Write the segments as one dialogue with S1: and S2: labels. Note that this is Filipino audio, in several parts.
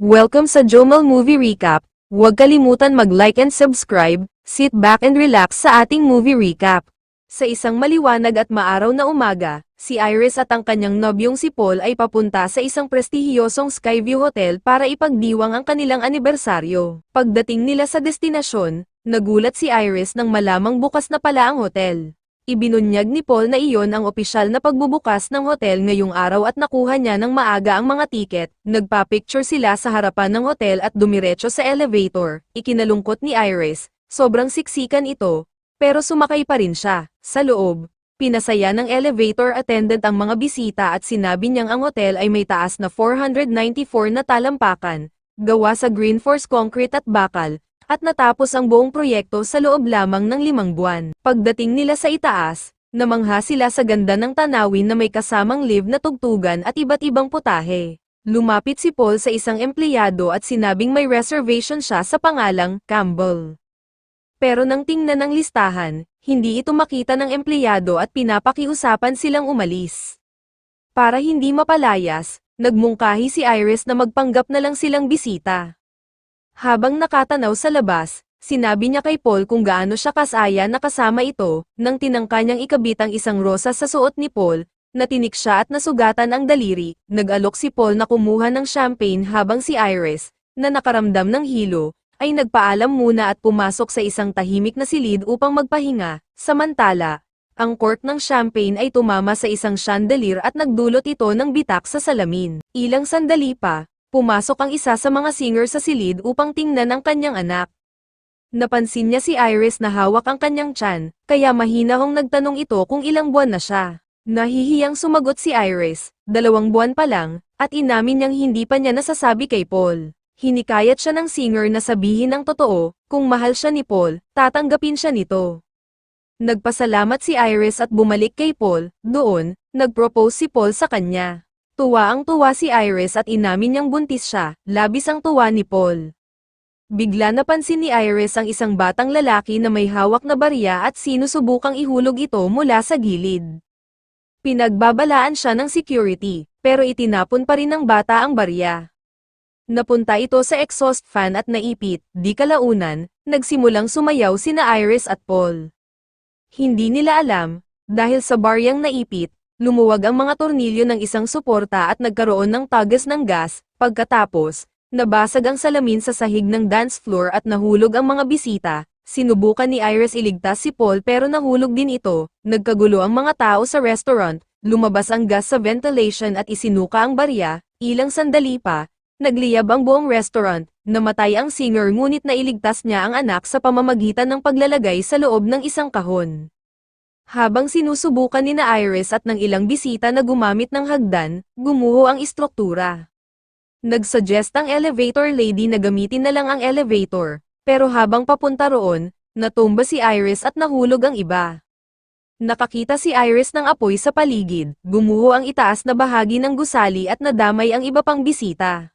S1: Welcome sa Jomal Movie Recap. Huwag kalimutan mag-like and subscribe, sit back and relax sa ating movie recap. Sa isang maliwanag at maaraw na umaga, si Iris at ang kanyang nobyong si Paul ay papunta sa isang prestihiyosong Skyview Hotel para ipagdiwang ang kanilang anibersaryo. Pagdating nila sa destinasyon, nagulat si Iris nang malamang bukas na pala ang hotel. Ibinunyag ni Paul na iyon ang opisyal na pagbubukas ng hotel ngayong araw at nakuha niya ng maaga ang mga tiket. Nagpa-picture sila sa harapan ng hotel at dumiretso sa elevator. Ikinalungkot ni Iris, sobrang siksikan ito, pero sumakay pa rin siya. Sa loob, pinasaya ng elevator attendant ang mga bisita at sinabi niyang ang hotel ay may taas na 494 na talampakan, gawa sa green force concrete at bakal, at natapos ang buong proyekto sa loob lamang ng 5 buwan. Pagdating nila sa itaas, namangha sila sa ganda ng tanawin na may kasamang live na tugtugan at iba't ibang putahe. Lumapit si Paul sa isang empleyado at sinabing may reservation siya sa pangalang Campbell. Pero nang tingnan ng listahan, hindi ito makita ng empleyado at pinapakiusapan silang umalis. Para hindi mapalayas, nagmungkahi si Iris na magpanggap na lang silang bisita. Habang nakatanaw sa labas, sinabi niya kay Paul kung gaano siya kasaya na kasama ito, nang tinangka niyang ikabit ang isang rosas sa suot ni Paul, natinik siya at nasugatan ang daliri. Nag-alok si Paul na kumuha ng champagne habang si Iris, na nakaramdam ng hilo, ay nagpaalam muna at pumasok sa isang tahimik na silid upang magpahinga. Samantala, ang cork ng champagne ay tumama sa isang chandelier at nagdulot ito ng bitak sa salamin. Ilang sandali pa, pumasok ang isa sa mga singer sa silid upang tingnan ang kanyang anak. Napansin niya si Iris na hawak ang kanyang tiyan, kaya mahinahong nagtanong ito kung ilang buwan na siya. Nahihiyang sumagot si Iris, 2 buwan pa lang, at inamin niyang hindi pa niya nasasabi kay Paul. Hinikayat siya ng singer na sabihin ang totoo, kung mahal siya ni Paul, tatanggapin siya nito. Nagpasalamat si Iris at bumalik kay Paul. Doon, nagpropose si Paul sa kanya. Tuwa si Iris at inamin niyang buntis siya, labis ang tuwa ni Paul. Bigla napansin ni Iris ang isang batang lalaki na may hawak na barya at sinusubukang ihulog ito mula sa gilid. Pinagbabalaan siya ng security, pero itinapon pa rin ng bata ang barya. Napunta ito sa exhaust fan at naipit. Di kalaunan, nagsimulang sumayaw sina Iris at Paul. Hindi nila alam, dahil sa baryang naipit, lumuwag ang mga tornilyo ng isang suporta at nagkaroon ng tagas ng gas. Pagkatapos, nabasag ang salamin sa sahig ng dance floor at nahulog ang mga bisita. Sinubukan ni Iris iligtas si Paul pero nahulog din ito. Nagkagulo ang mga tao sa restaurant, lumabas ang gas sa ventilation at isinuka ang barya. Ilang sandali pa, nagliyab ang buong restaurant. Namatay ang singer ngunit nailigtas niya ang anak sa pamamagitan ng paglalagay sa loob ng isang kahon. Habang sinusubukan ni na Iris at ng ilang bisita na gumamit ng hagdan, gumuho ang istruktura. Nagsuggest ang elevator lady na gamitin na lang ang elevator, pero habang papunta roon, natumba si Iris at nahulog ang iba. Nakakita si Iris ng apoy sa paligid, gumuho ang itaas na bahagi ng gusali at nadamay ang iba pang bisita.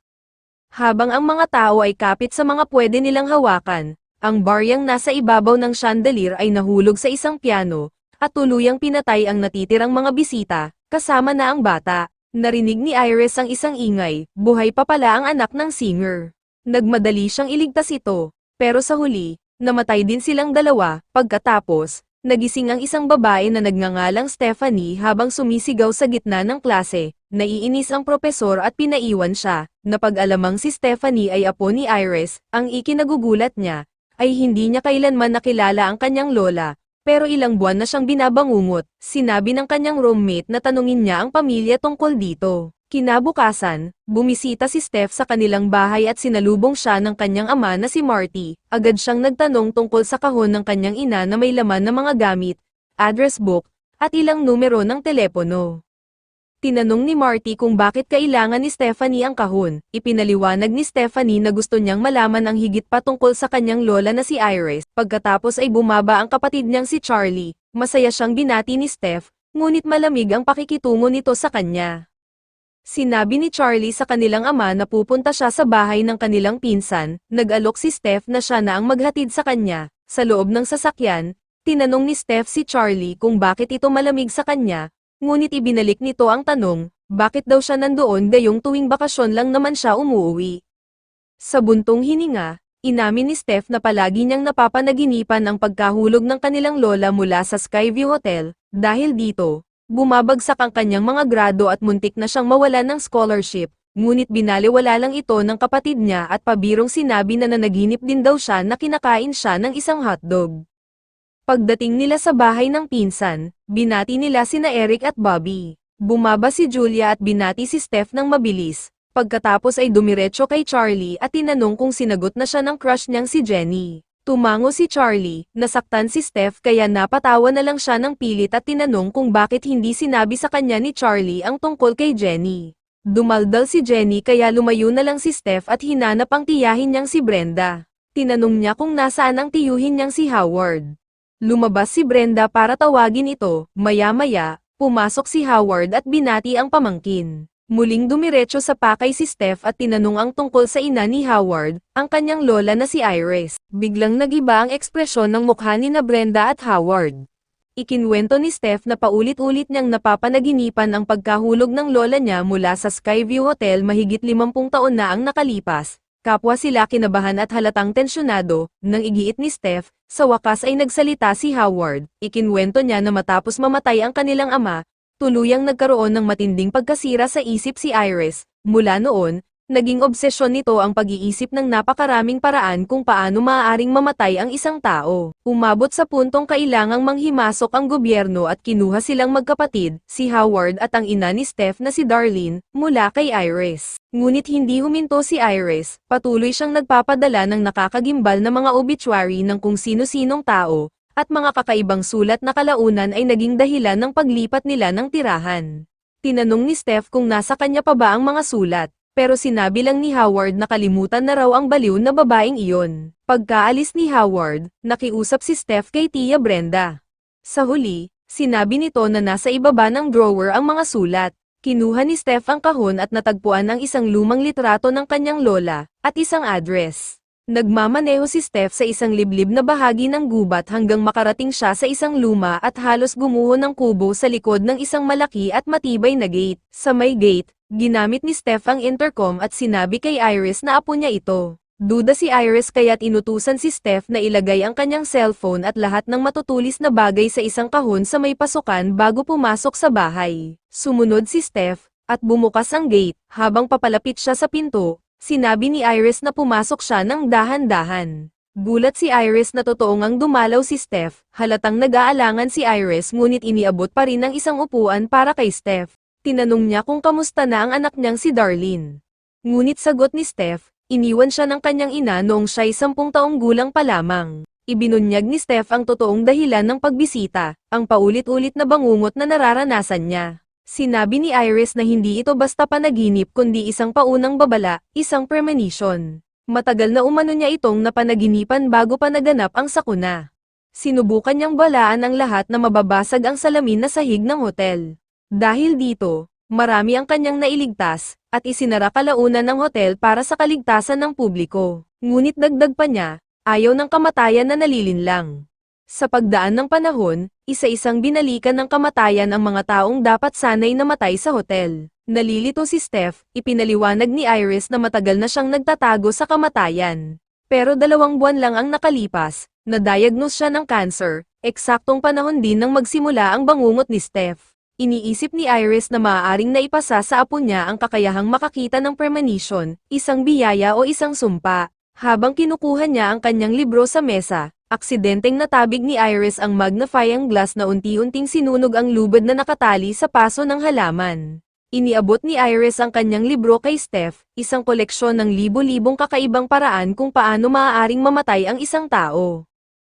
S1: Habang ang mga tao ay kapit sa mga pwede nilang hawakan, ang baryang nasa ibabaw ng chandelier ay nahulog sa isang piano, at tuluyang pinatay ang natitirang mga bisita, kasama na ang bata. Narinig ni Iris ang isang ingay, buhay pa pala ang anak ng singer. Nagmadali siyang iligtas ito, pero sa huli, namatay din silang dalawa. Pagkatapos, nagising ang isang babae na nagngangalang Stephanie habang sumisigaw sa gitna ng klase. Naiinis ang propesor at pinaiwan siya. Napag-alamang si Stephanie ay apo ni Iris, ang ikinagugulat niya, ay hindi niya kailanman nakilala ang kanyang lola. Pero ilang buwan na siyang binabangungot. Sinabi ng kanyang roommate na tanungin niya ang pamilya tungkol dito. Kinabukasan, bumisita si Steph sa kanilang bahay at sinalubong siya ng kanyang ama na si Marty. Agad siyang nagtanong tungkol sa kahon ng kanyang ina na may laman ng mga gamit, address book, at ilang numero ng telepono. Tinanong ni Marty kung bakit kailangan ni Stephanie ang kahon. Ipinaliwanag ni Stephanie na gusto niyang malaman ang higit pa tungkol sa kanyang lola na si Iris. Pagkatapos ay bumaba ang kapatid niyang si Charlie. Masaya siyang binati ni Steph, ngunit malamig ang pakikitungo nito sa kanya. Sinabi ni Charlie sa kanilang ama na pupunta siya sa bahay ng kanilang pinsan. Nag-alok si Steph na siya na ang maghatid sa kanya. Sa loob ng sasakyan, tinanong ni Steph si Charlie kung bakit ito malamig sa kanya. Ngunit ibinalik nito ang tanong, bakit daw siya nandoon gayong tuwing bakasyon lang naman siya umuwi. Sa buntong hininga, inamin ni Steph na palagi niyang napapanaginipan ang pagkahulog ng kanilang lola mula sa Skyview Hotel, dahil dito, bumabagsak ang kanyang mga grado at muntik na siyang mawalan ng scholarship, ngunit binaliwala lang ito ng kapatid niya at pabirong sinabi na nanaginip din daw siya na kinakain siya ng isang hotdog. Pagdating nila sa bahay ng pinsan, binati nila sina Eric at Bobby. Bumaba si Julia at binati si Steph ng mabilis. Pagkatapos ay dumiretso kay Charlie at tinanong kung sinagot na siya ng crush niyang si Jenny. Tumango si Charlie, nasaktan si Steph kaya napatawa na lang siya ng pilit at tinanong kung bakit hindi sinabi sa kanya ni Charlie ang tungkol kay Jenny. Dumaldal si Jenny kaya lumayo na lang si Steph at hinanap ang tiyahin niyang si Brenda. Tinanong niya kung nasaan ang tiyuhin niyang si Howard. Lumabas si Brenda para tawagin ito, maya-maya, pumasok si Howard at binati ang pamangkin. Muling dumiretso sa pakay si Steph at tinanong ang tungkol sa ina ni Howard, ang kanyang lola na si Iris. Biglang nagiba ang ekspresyon ng mukha ni na Brenda at Howard. Ikinwento ni Steph na paulit-ulit niyang napapanaginipan ang pagkahulog ng lola niya mula sa Skyview Hotel mahigit 50 taon na ang nakalipas. Kapwa sila kinabahan at halatang tensyonado, nang igiit ni Steph, sa wakas ay nagsalita si Howard. Ikinwento niya na matapos mamatay ang kanilang ama, tuluyang nagkaroon ng matinding pagkasira sa isip si Iris. Mula noon, naging obsesyon nito ang pag-iisip ng napakaraming paraan kung paano maaaring mamatay ang isang tao. Umabot sa puntong kailangang manghimasok ang gobyerno at kinuha silang magkapatid, si Howard at ang ina ni Steph na si Darlene, mula kay Iris. Ngunit hindi huminto si Iris, patuloy siyang nagpapadala ng nakakagimbal na mga obituary ng kung sino-sinong tao, at mga kakaibang sulat na kalaunan ay naging dahilan ng paglipat nila ng tirahan. Tinanong ni Steph kung nasa kanya pa ba ang mga sulat, pero sinabi lang ni Howard na kalimutan na raw ang baliw na babaeng iyon. Pagkaalis ni Howard, nakiusap si Steph kay Tia Brenda. Sa huli, sinabi nito na nasa ibaba ng drawer ang mga sulat. Kinuha ni Steph ang kahon at natagpuan ang isang lumang litrato ng kanyang lola, at isang address. Nagmamaneho si Steph sa isang liblib na bahagi ng gubat hanggang makarating siya sa isang luma at halos gumuho ng kubo sa likod ng isang malaki at matibay na gate. Sa may gate, ginamit ni Steph ang intercom at sinabi kay Iris na apo niya ito. Duda si Iris kaya't inutusan si Steph na ilagay ang kanyang cellphone at lahat ng matutulis na bagay sa isang kahon sa may pasukan bago pumasok sa bahay. Sumunod si Steph, at bumukas ang gate. Habang papalapit siya sa pinto, sinabi ni Iris na pumasok siya ng dahan-dahan. Gulat si Iris na totoong ang dumalaw si Steph, halatang nag-aalangan si Iris ngunit iniabot pa rin ang isang upuan para kay Steph. Tinanong niya kung kamusta na ang anak niyang si Darlene. Ngunit sagot ni Steph, iniwan siya ng kanyang ina noong siya'y 10 taong gulang pa lamang. Ibinunyag ni Steph ang totoong dahilan ng pagbisita, ang paulit-ulit na bangungot na nararanasan niya. Sinabi ni Iris na hindi ito basta panaginip kundi isang paunang babala, isang premonition. Matagal na umano niya itong napanaginipan bago pa naganap ang sakuna. Sinubukan niyang balaan ang lahat na mababasag ang salamin na sahig ng hotel. Dahil dito, marami ang kanyang nailigtas, at isinara kalaunan ng hotel para sa kaligtasan ng publiko. Ngunit dagdag pa niya, ayaw ng kamatayan na nalilinlang. Sa pagdaan ng panahon, isa-isang binalikan ng kamatayan ang mga taong dapat sanay namatay sa hotel. Nalilito si Steph, ipinaliwanag ni Iris na matagal na siyang nagtatago sa kamatayan. Pero 2 buwan lang ang nakalipas, na-diagnose siya ng cancer, eksaktong panahon din nang magsimula ang bangungot ni Steph. Iniisip ni Iris na maaaring naipasa sa apo niya ang kakayahang makakita ng premonition, isang biyaya o isang sumpa. Habang kinukuha niya ang kanyang libro sa mesa, aksidenteng natabig ni Iris ang magnifying glass na unti-unting sinunog ang lubid na nakatali sa paso ng halaman. Iniabot ni Iris ang kanyang libro kay Steph, isang koleksyon ng libo-libong kakaibang paraan kung paano maaaring mamatay ang isang tao.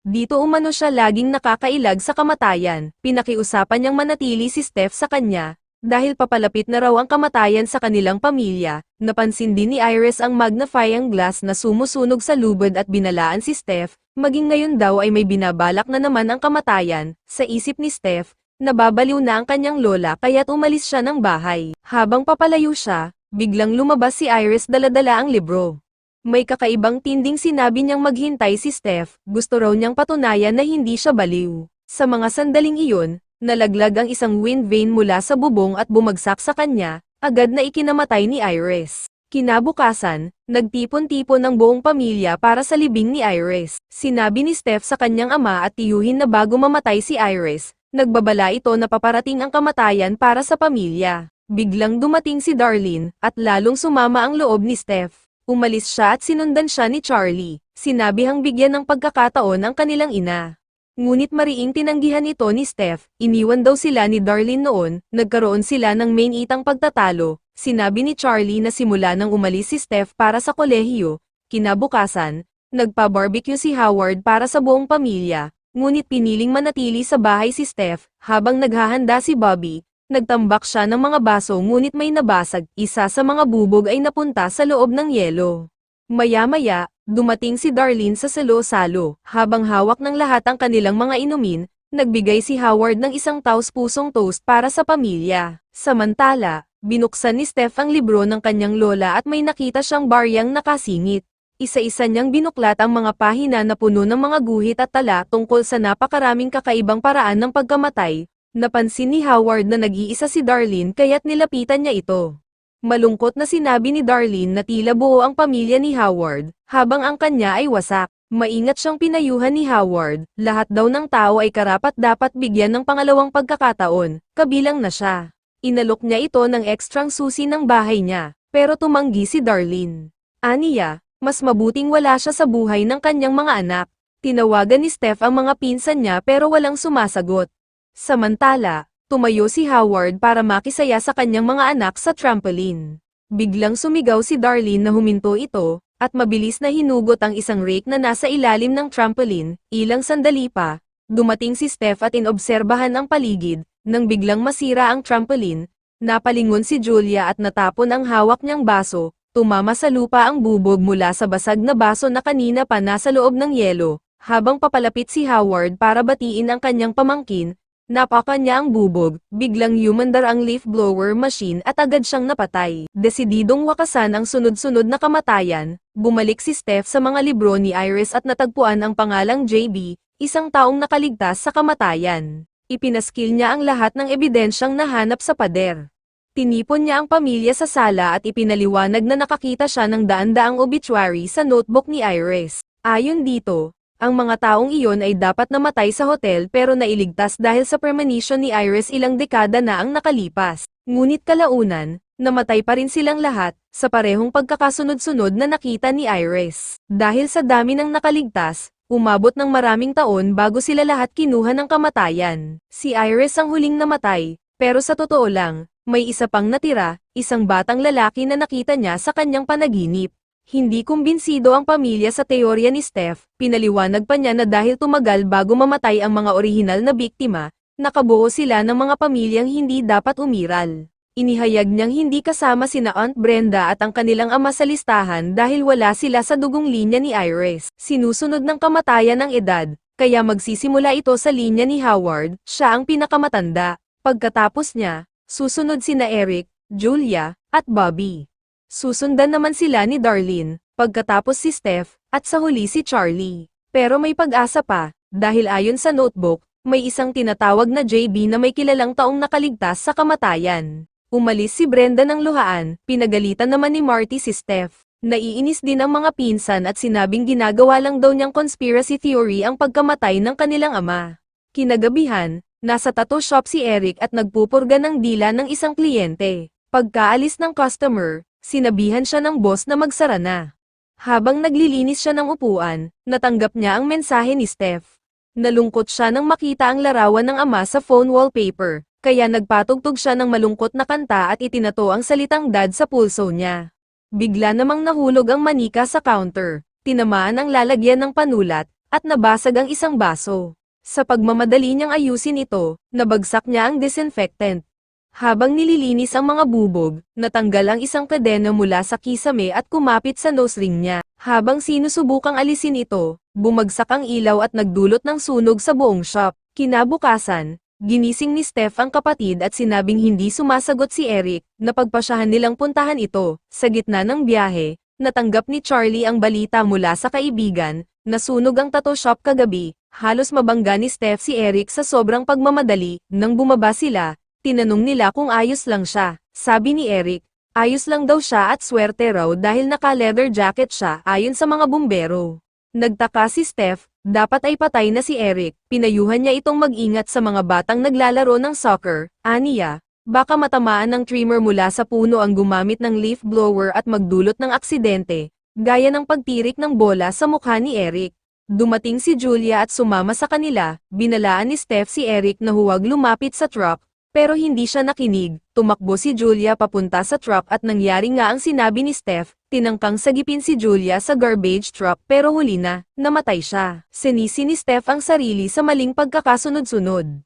S1: Dito umano siya laging nakakailag sa kamatayan, pinakiusapan niyang manatili si Steph sa kanya. Dahil papalapit na raw ang kamatayan sa kanilang pamilya, napansin din ni Iris ang magnifying glass na sumusunog sa lubid at binalaan si Steph, maging ngayon daw ay may binabalak na naman ang kamatayan. Sa isip ni Steph, nababaliw na ang kanyang lola kaya't umalis siya ng bahay. Habang papalayo siya, biglang lumabas si Iris dala-dala ang libro. May kakaibang tinding sinabi niyang maghintay si Steph, gusto raw niyang patunayan na hindi siya baliw. Sa mga sandaling iyon, nalaglag ang isang wind vane mula sa bubong at bumagsak sa kanya, agad na ikinamatay ni Iris. Kinabukasan, nagtipon-tipon ang buong pamilya para sa libing ni Iris. Sinabi ni Steph sa kanyang ama at tiyuhin na bago mamatay si Iris, nagbabala ito na paparating ang kamatayan para sa pamilya. Biglang dumating si Darlene, at lalong sumama ang loob ni Steph. Umalis siya at sinundan siya ni Charlie. Sinabihang bigyan ng pagkakataon ang kanilang ina. Ngunit mariing tinanggihan ito ni Steph, iniwan daw sila ni Darlene noon, nagkaroon sila ng main-itang pagtatalo. Sinabi ni Charlie na simula nang umalis si Steph para sa kolehiyo, kinabukasan, nagpa-barbecue si Howard para sa buong pamilya, ngunit piniling manatili sa bahay si Steph, habang naghahanda si Bobby, nagtambak siya ng mga baso ngunit may nabasag, isa sa mga bubog ay napunta sa loob ng yelo. Maya-maya, dumating si Darlene sa salo-salo, habang hawak ng lahat ang kanilang mga inumin, nagbigay si Howard ng isang taos-pusong toast para sa pamilya. Samantala, binuksan ni Steph ang libro ng kanyang lola at may nakita siyang baryang nakasingit. Isa-isa niyang binuklat ang mga pahina na puno ng mga guhit at tala tungkol sa napakaraming kakaibang paraan ng pagkamatay. Napansin ni Howard na nag-iisa si Darlene kaya't nilapitan niya ito. Malungkot na sinabi ni Darlene na tila buo ang pamilya ni Howard, habang ang kanya ay wasak. Maingat siyang pinayuhan ni Howard, lahat daw ng tao ay karapat-dapat bigyan ng pangalawang pagkakataon, kabilang na siya. Inalok niya ito ng ekstrang susi ng bahay niya, pero tumanggi si Darlene. Aniya, mas mabuting wala siya sa buhay ng kanyang mga anak. Tinawagan ni Steph ang mga pinsan niya pero walang sumasagot. Samantala, tumayo si Howard para makisaya sa kanyang mga anak sa trampoline. Biglang sumigaw si Darlene na huminto ito, at mabilis na hinugot ang isang rake na nasa ilalim ng trampoline. Ilang sandali pa, dumating si Steph at inobserbahan ang paligid. Nang biglang masira ang trampoline, napalingon si Julia at natapon ang hawak niyang baso. Tumama sa lupa ang bubog mula sa basag na baso na kanina pa nasa loob ng yelo. Habang papalapit si Howard para batiin ang kanyang pamangkin, napaka niya ang bubog, biglang yumandar ang leaf blower machine at agad siyang napatay. Desididong wakasan ang sunod-sunod na kamatayan, bumalik si Steph sa mga libro ni Iris at natagpuan ang pangalang JB, isang taong nakaligtas sa kamatayan. Ipinaskil niya ang lahat ng ebidensyang nahanap sa pader. Tinipon niya ang pamilya sa sala at ipinaliwanag na nakakita siya ng daan-daang obituary sa notebook ni Iris. Ayon dito, ang mga taong iyon ay dapat namatay sa hotel pero nailigtas dahil sa premonition ni Iris ilang dekada na ang nakalipas. Ngunit kalaunan, namatay pa rin silang lahat, sa parehong pagkakasunod-sunod na nakita ni Iris. Dahil sa dami ng nakaligtas, umabot ng maraming taon bago sila lahat kinuha ng kamatayan. Si Iris ang huling namatay, pero sa totoo lang, may isa pang natira, isang batang lalaki na nakita niya sa kanyang panaginip. Hindi kumbinsido ang pamilya sa teorya ni Steph, pinaliwanag pa niya na dahil tumagal bago mamatay ang mga orihinal na biktima, nakabuo sila ng mga pamilyang hindi dapat umiral. Inihayag niyang hindi kasama sina Aunt Brenda at ang kanilang ama sa listahan dahil wala sila sa dugong linya ni Iris. Sinusunod ng kamatayan ng edad, kaya magsisimula ito sa linya ni Howard, siya ang pinakamatanda. Pagkatapos niya, susunod sina Eric, Julia, at Bobby. Susundan naman sila ni Darlene, pagkatapos si Steph, at sa huli si Charlie. Pero may pag-asa pa, dahil ayon sa notebook, may isang tinatawag na JB na may kilalang taong nakaligtas sa kamatayan. Umalis si Brenda ng luhaan, pinagalitan naman ni Marty si Steph. Naiinis din ang mga pinsan at sinabing ginagawa lang daw niyang conspiracy theory ang pagkamatay ng kanilang ama. Kinagabihan, nasa tattoo shop si Eric at nagpupurga ng dila ng isang kliyente. Pagkaalis ng customer, sinabihan siya ng boss na magsara na. Habang naglilinis siya ng upuan, natanggap niya ang mensahe ni Steph. Nalungkot siya nang makita ang larawan ng ama sa phone wallpaper, kaya nagpatugtog siya ng malungkot na kanta at itinato ang salitang dad sa pulso niya. Bigla namang nahulog ang manika sa counter, tinamaan ang lalagyan ng panulat, at nabasag ang isang baso. Sa pagmamadali niyang ayusin ito, nabagsak niya ang disinfectant. Habang nililinis ang mga bubog, natanggal ang isang kadena mula sa kisame at kumapit sa nose ring niya. Habang sinusubukang alisin ito, bumagsak ang ilaw at nagdulot ng sunog sa buong shop. Kinabukasan, ginising ni Steph ang kapatid at sinabing hindi sumasagot si Eric, napagpasyahan nilang puntahan ito. Sa gitna ng biyahe, natanggap ni Charlie ang balita mula sa kaibigan, nasunog ang tattoo shop kagabi. Halos mabangga ni Steph si Eric sa sobrang pagmamadali. Nang bumaba sila, tinanong nila kung ayos lang siya. Sabi ni Eric, Ayos lang daw siya at swerte raw dahil naka-leather jacket siya ayon sa mga bumbero. Nagtaka si Steph, dapat ay patay na si Eric, pinayuhan niya itong mag-ingat sa mga batang naglalaro ng soccer, aniya, baka matamaan ng trimmer mula sa puno ang gumamit ng leaf blower at magdulot ng aksidente, gaya ng pagtirik ng bola sa mukha ni Eric. Dumating si Julia at sumama sa kanila, binalaan ni Steph si Eric na huwag lumapit sa truck, pero hindi siya nakinig, tumakbo si Julia papunta sa truck at nangyari nga ang sinabi ni Steph, tinangkang sagipin si Julia sa garbage truck pero huli na, namatay siya. Sinisi ni Steph ang sarili sa maling pagkakasunod-sunod.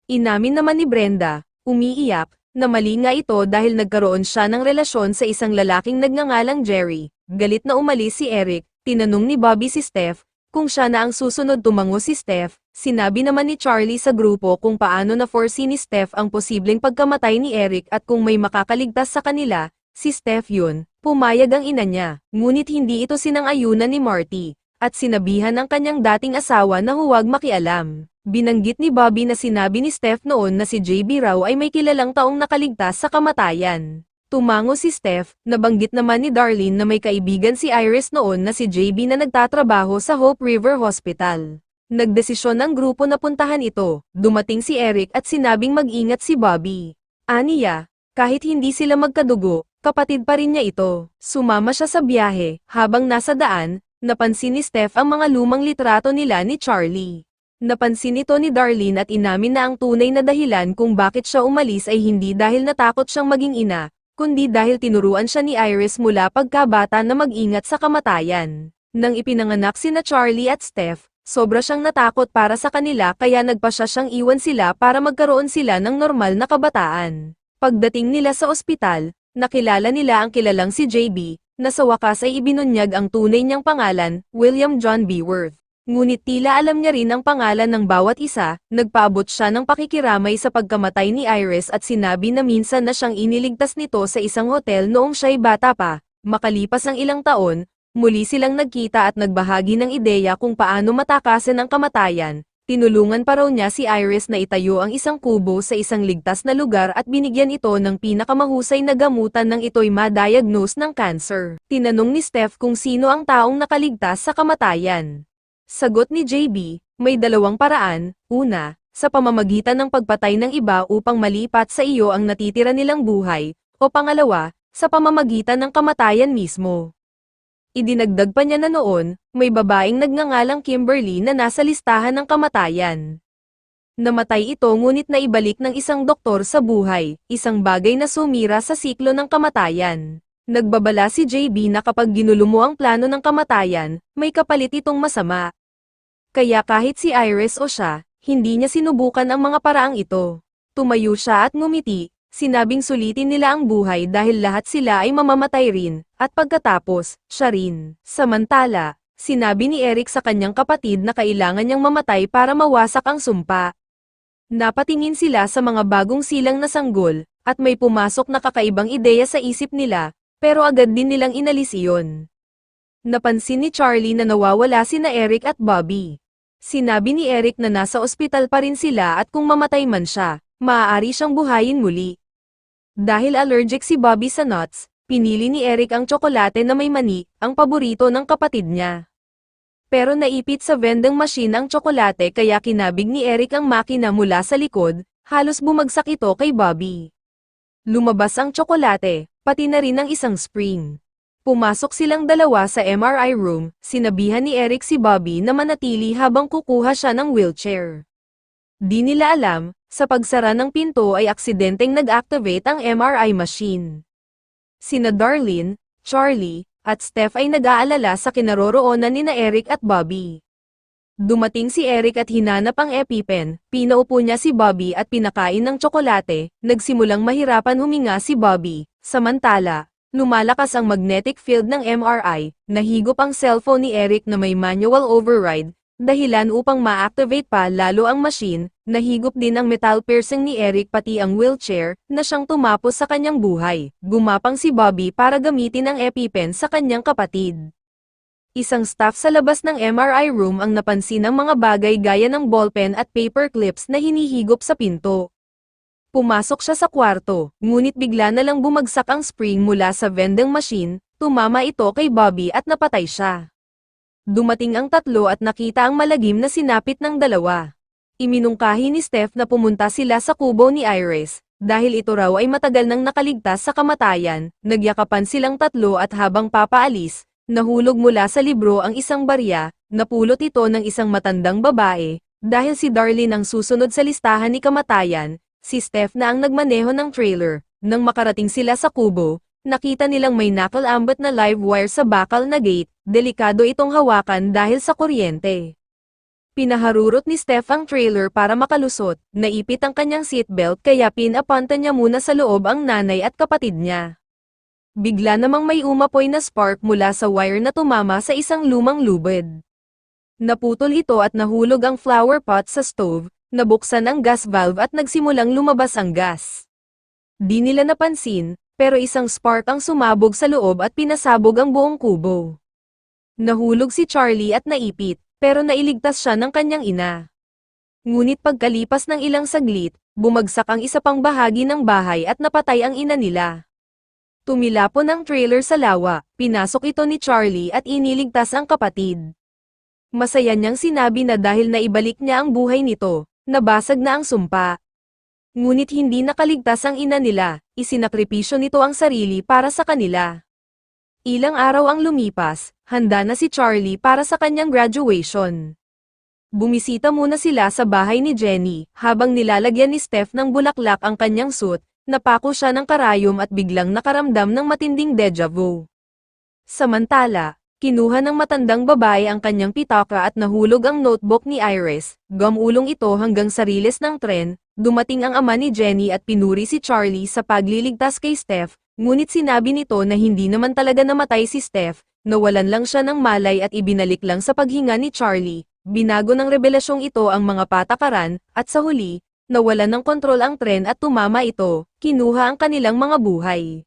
S1: Inamin naman ni Brenda, umiiyak, na mali nga ito dahil nagkaroon siya ng relasyon sa isang lalaking nagngangalang Jerry. Galit na umalis si Eric, tinanong ni Bobby si Steph, kung siya na ang susunod tumango si Steph, sinabi naman ni Charlie sa grupo kung paano na-foresee ni Steph ang posibleng pagkamatay ni Eric at kung may makakaligtas sa kanila, si Steph yun, pumayag ang ina niya, ngunit hindi ito sinang-ayunan ni Marty, at sinabihan ng kanyang dating asawa na huwag makialam. Binanggit ni Bobby na sinabi ni Steph noon na si JB raw ay may kilalang taong nakaligtas sa kamatayan. Tumango si Steph, nabanggit naman ni Darlene na may kaibigan si Iris noon na si JB na nagtatrabaho sa Hope River Hospital. Nagdesisyon ng grupo na puntahan ito, dumating si Eric at sinabing mag-ingat si Bobby. Aniya, kahit hindi sila magkadugo, kapatid pa rin niya ito. Sumama siya sa biyahe, habang nasa daan, napansin ni Steph ang mga lumang litrato nila ni Charlie. Napansin ito ni Darlene at inamin na ang tunay na dahilan kung bakit siya umalis ay hindi dahil natakot siyang maging ina, kundi dahil tinuruan siya ni Iris mula pagkabata na mag-ingat sa kamatayan. Nang ipinanganak sina Charlie at Steph, sobra siyang natakot para sa kanila kaya nagpasya siyang iwan sila para magkaroon sila ng normal na kabataan. Pagdating nila sa ospital, nakilala nila ang kilalang si JB, na sa wakas ay ibinunyag ang tunay niyang pangalan, William John B. Worth. Ngunit tila alam niya rin ang pangalan ng bawat isa, nagpaabot siya ng pakikiramay sa pagkamatay ni Iris at sinabi na minsan na siyang iniligtas nito sa isang hotel noong siya'y bata pa. Makalipas ang ilang taon, muli silang nagkita at nagbahagi ng ideya kung paano matakasan ang kamatayan. Tinulungan pa raw niya si Iris na itayo ang isang kubo sa isang ligtas na lugar at binigyan ito ng pinakamahusay na gamutan nang ito'y ma-diagnose ng cancer. Tinanong ni Steph kung sino ang taong nakaligtas sa kamatayan. Sagot ni JB, may dalawang paraan, una, sa pamamagitan ng pagpatay ng iba upang malipat sa iyo ang natitira nilang buhay, o pangalawa, sa pamamagitan ng kamatayan mismo. Idinagdag pa niya na noon, may babaeng nagngangalang Kimberly na nasa listahan ng kamatayan. Namatay ito ngunit naibalik ng isang doktor sa buhay, isang bagay na sumira sa siklo ng kamatayan. Nagbabala si JB na kapag ginulo mo ang plano ng kamatayan, may kapalit itong masama. Kaya kahit si Iris o siya, hindi niya sinubukan ang mga paraang ito. Tumayo siya at ngumiti, sinabing sulitin nila ang buhay dahil lahat sila ay mamamatay rin, at pagkatapos, siya rin. Samantala, sinabi ni Eric sa kanyang kapatid na kailangan niyang mamatay para mawasak ang sumpa. Napatingin sila sa mga bagong silang na sanggol, at may pumasok na kakaibang ideya sa isip nila, pero agad din nilang inalis iyon. Napansin ni Charlie na nawawala sina Eric at Bobby. Sinabi ni Eric na nasa ospital pa rin sila at kung mamatay man siya, maaari siyang buhayin muli. Dahil allergic si Bobby sa nuts, pinili ni Eric ang tsokolate na may mani, ang paborito ng kapatid niya. Pero naipit sa vending machine ang tsokolate kaya kinabig ni Eric ang makina mula sa likod, halos bumagsak ito kay Bobby. Lumabas ang tsokolate, pati na rin ang isang spring. Pumasok silang dalawa sa MRI room, sinabihan ni Eric si Bobby na manatili habang kukuha siya ng wheelchair. Di nila alam, sa pagsara ng pinto ay aksidenteng nag-activate ang MRI machine. Sina Darlene, Charlie, at Steph ay nag-aalala sa kinaroroonan nina Eric at Bobby. Dumating si Eric at hinanap ang EpiPen, pinaupo niya si Bobby at pinakain ng tsokolate, nagsimulang mahirapan huminga si Bobby, samantala, lumalakas ang magnetic field ng MRI, nahigop ang cellphone ni Eric na may manual override, dahilan upang ma-activate pa lalo ang machine, nahigop din ang metal piercing ni Eric pati ang wheelchair, na siyang tumapos sa kanyang buhay. Gumapang si Bobby para gamitin ang EpiPen sa kanyang kapatid. Isang staff sa labas ng MRI room ang napansin ng mga bagay gaya ng ballpen at paper clips na hinihigop sa pinto. Pumasok siya sa kwarto, ngunit bigla na lang bumagsak ang spring mula sa vending machine, tumama ito kay Bobby at napatay siya. Dumating ang tatlo at nakita ang malagim na sinapit ng dalawa. Iminungkahi ni Steph na pumunta sila sa kubo ni Iris, dahil ito raw ay matagal nang nakaligtas sa kamatayan. Nagyakapan silang tatlo at habang papaalis, nahulog mula sa libro ang isang barya, napulot ito ng isang matandang babae, dahil si Darlene ang susunod sa listahan ni kamatayan, si Steph na ang nagmaneho ng trailer. Nang makarating sila sa kubo, nakita nilang may nakal-ambot na live wire sa bakal na gate, delikado itong hawakan dahil sa kuryente. Pinaharurot ni Steph ang trailer para makalusot, naipit ang kanyang seatbelt kaya pinapunta niya muna sa loob ang nanay at kapatid niya. Bigla namang may umapoy na spark mula sa wire na tumama sa isang lumang lubid. Naputol ito at nahulog ang flower pot sa stove, nabuksan ang gas valve at nagsimulang lumabas ang gas. Di nila napansin, pero isang spark ang sumabog sa loob at pinasabog ang buong kubo. Nahulog si Charlie at naipit, pero nailigtas siya ng kanyang ina. Ngunit pagkalipas ng ilang saglit, bumagsak ang isa pang bahagi ng bahay at napatay ang ina nila. Tumilapon ang trailer sa lawa, pinasok ito ni Charlie at iniligtas ang kapatid. Masaya niyang sinabi na dahil naibalik niya ang buhay nito, nabasag na ang sumpa. Ngunit hindi nakaligtas ang ina nila, isinakripisyo nito ang sarili para sa kanila. Ilang araw ang lumipas, handa na si Charlie para sa kanyang graduation. Bumisita muna sila sa bahay ni Jenny, habang nilalagyan ni Steph ng bulaklak ang kanyang suit, napako siya ng karayom at biglang nakaramdam ng matinding deja vu. Samantala, kinuha ng matandang babae ang kanyang pitaka at nahulog ang notebook ni Iris, gumulong ito hanggang sa riles ng tren. Dumating ang ama ni Jenny at pinuri si Charlie sa pagliligtas kay Steph, ngunit sinabi nito na hindi naman talaga namatay si Steph, nawalan lang siya ng malay at ibinalik lang sa paghinga ni Charlie. Binago ng revelasyong ito ang mga patakaran, at sa huli, nawalan ng kontrol ang tren at tumama ito, kinuha ang kanilang mga buhay.